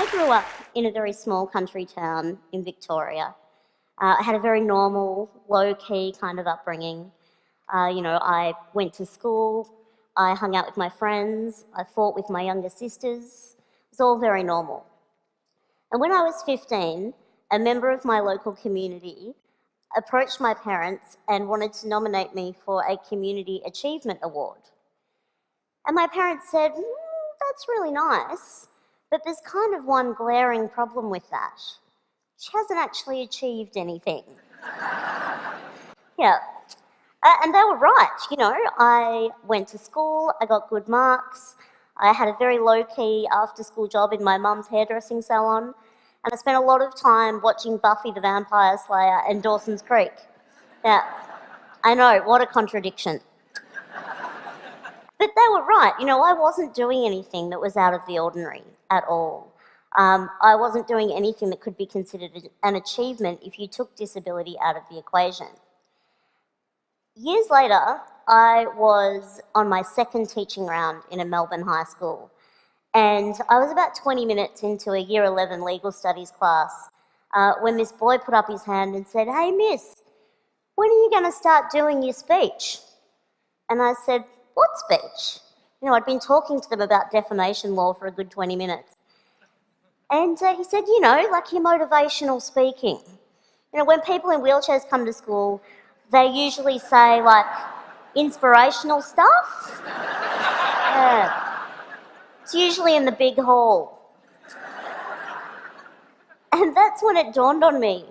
I grew up in a very small country town in Victoria. I had a very normal, low-key kind of upbringing. I went to school, I hung out with my friends, I fought with my younger sisters. It was all very normal. And when I was 15, a member of my local community approached my parents and wanted to nominate me for a Community Achievement Award. And my parents said, that's really nice, but there's kind of one glaring problem with that. She hasn't actually achieved anything. Yeah. And they were right, I went to school, I got good marks, I had a very low-key after-school job in my mum's hairdressing salon, and I spent a lot of time watching Buffy the Vampire Slayer and Dawson's Creek. Yeah, I know, what a contradiction. But they were right, I wasn't doing anything that was out of the ordinary at all. I wasn't doing anything that could be considered an achievement if you took disability out of the equation. Years later, I was on my second teaching round in a Melbourne high school, and I was about 20 minutes into a Year 11 legal studies class when this boy put up his hand and said, "Hey miss, when are you going to start doing your speech?" And I said, "What speech?" I'd been talking to them about defamation law for a good 20 minutes. And he said, like your motivational speaking. When people in wheelchairs come to school, they usually say, like, inspirational stuff. Yeah. It's usually in the big hall. And that's when it dawned on me.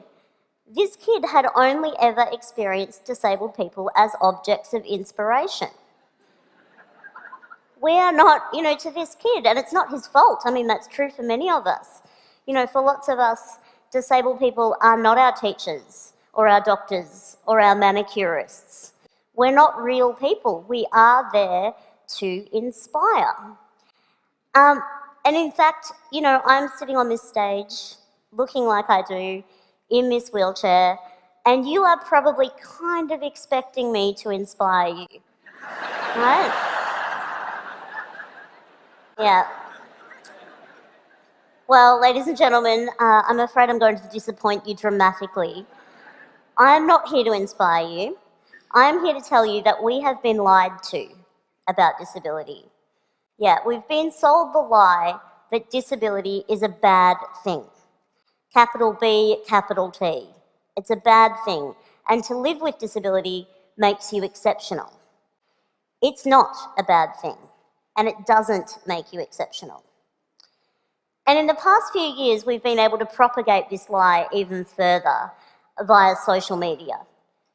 This kid had only ever experienced disabled people as objects of inspiration. We are not, to this kid, and it's not his fault. I mean, that's true for many of us. For lots of us, disabled people are not our teachers or our doctors or our manicurists. We're not real people. We are there to inspire. And in fact, I'm sitting on this stage looking like I do in this wheelchair, and you are probably kind of expecting me to inspire you, right? Yeah. Well, ladies and gentlemen, I'm afraid I'm going to disappoint you dramatically. I'm not here to inspire you. I'm here to tell you that we have been lied to about disability. Yeah, we've been sold the lie that disability is a bad thing. Capital B, capital T. It's a bad thing, and to live with disability makes you exceptional. It's not a bad thing, and it doesn't make you exceptional. And in the past few years, we've been able to propagate this lie even further via social media.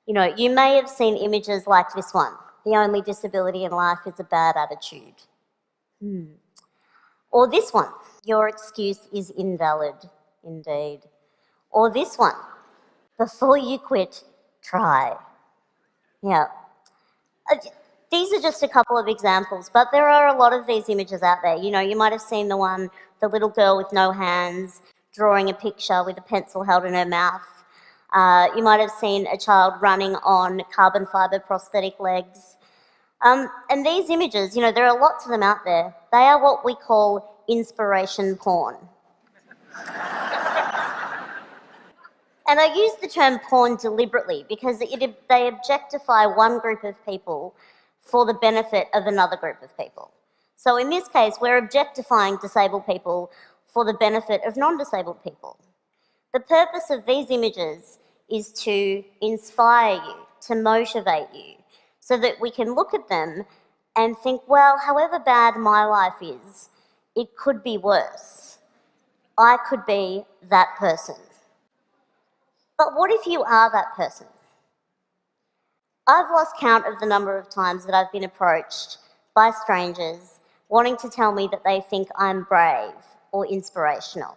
You may have seen images like this one. The only disability in life is a bad attitude. Or this one. Your excuse is invalid, indeed. Or this one. Before you quit, try. Yeah. These are just a couple of examples, but there are a lot of these images out there. You might have seen the little girl with no hands drawing a picture with a pencil held in her mouth. You might have seen a child running on carbon fibre prosthetic legs. And these images, there are lots of them out there. They are what we call inspiration porn. And I use the term porn deliberately because they objectify one group of people for the benefit of another group of people. So in this case, we're objectifying disabled people for the benefit of non-disabled people. The purpose of these images is to inspire you, to motivate you, so that we can look at them and think, well, however bad my life is, it could be worse. I could be that person. But what if you are that person? I've lost count of the number of times that I've been approached by strangers wanting to tell me that they think I'm brave or inspirational.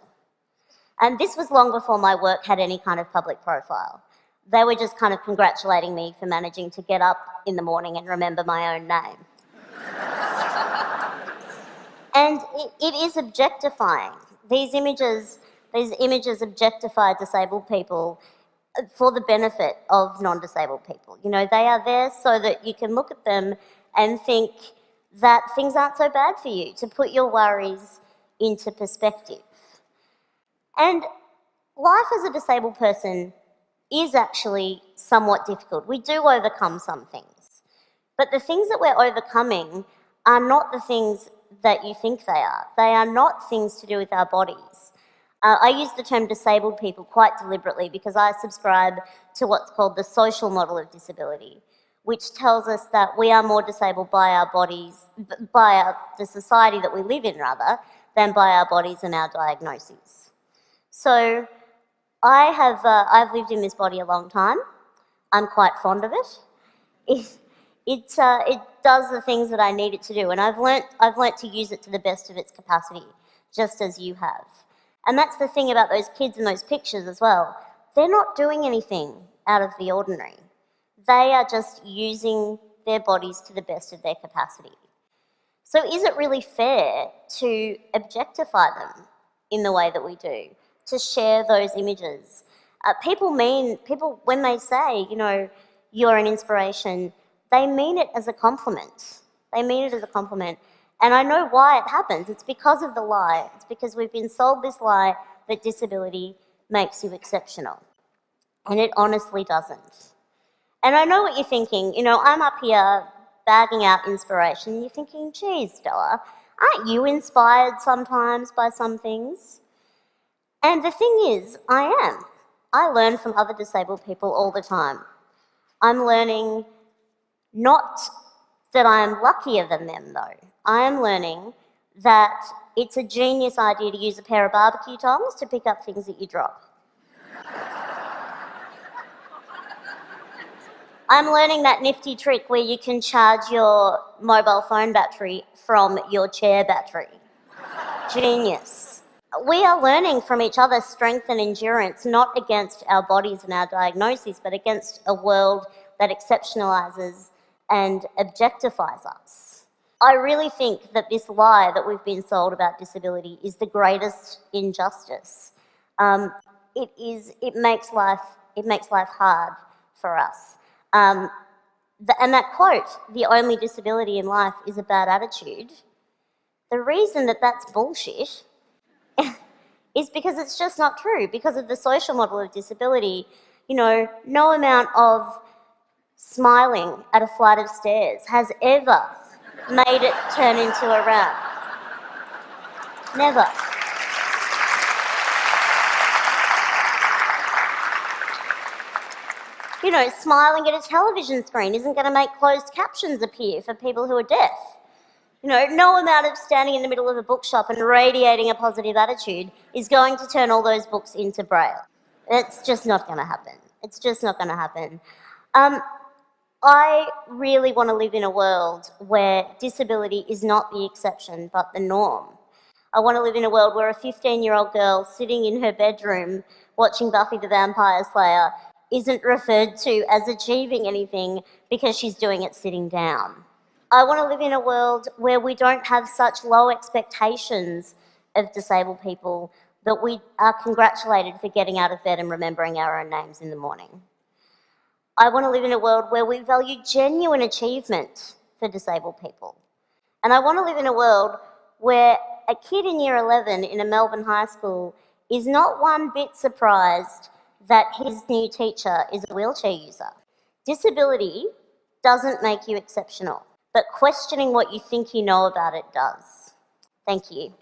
And this was long before my work had any kind of public profile. They were just kind of congratulating me for managing to get up in the morning and remember my own name. And it is objectifying. These images objectify disabled people for the benefit of non-disabled people. They are there so that you can look at them and think that things aren't so bad for you, to put your worries into perspective. And life as a disabled person is actually somewhat difficult. We do overcome some things. But the things that we're overcoming are not the things that you think they are. They are not things to do with our bodies. I use the term disabled people quite deliberately because I subscribe to what's called the social model of disability, which tells us that we are more disabled by our bodies, the society that we live in rather, than by our bodies and our diagnoses. So I've lived in this body a long time. I'm quite fond of it. It does the things that I need it to do, and I've learnt to use it to the best of its capacity, just as you have. And that's the thing about those kids in those pictures as well. They're not doing anything out of the ordinary. They are just using their bodies to the best of their capacity. So is it really fair to objectify them in the way that we do, to share those images? People, when they say, you're an inspiration, they mean it as a compliment. They mean it as a compliment. And I know why it happens. It's because of the lie. It's because we've been sold this lie that disability makes you exceptional. And it honestly doesn't. And I know what you're thinking. I'm up here bagging out inspiration. You're thinking, geez, Stella, aren't you inspired sometimes by some things? And the thing is, I am. I learn from other disabled people all the time. I'm learning not that I'm luckier than them, though. I am learning that it's a genius idea to use a pair of barbecue tongs to pick up things that you drop. I'm learning that nifty trick where you can charge your mobile phone battery from your chair battery. Genius. We are learning from each other strength and endurance, not against our bodies and our diagnoses, but against a world that exceptionalizes and objectifies us. I really think that this lie that we've been sold about disability is the greatest injustice. It makes life hard for us. And that quote, "the only disability in life is a bad attitude," the reason that that's bullshit is because it's just not true. Because of the social model of disability, no amount of smiling at a flight of stairs has ever made it turn into a rap. Never. Smiling at a television screen isn't going to make closed captions appear for people who are deaf. No amount of standing in the middle of a bookshop and radiating a positive attitude is going to turn all those books into Braille. It's just not going to happen. It's just not going to happen. I really want to live in a world where disability is not the exception but the norm. I want to live in a world where a 15-year-old girl sitting in her bedroom watching Buffy the Vampire Slayer isn't referred to as achieving anything because she's doing it sitting down. I want to live in a world where we don't have such low expectations of disabled people that we are congratulated for getting out of bed and remembering our own names in the morning. I want to live in a world where we value genuine achievement for disabled people. And I want to live in a world where a kid in year 11 in a Melbourne high school is not one bit surprised that his new teacher is a wheelchair user. Disability doesn't make you exceptional, but questioning what you think you know about it does. Thank you.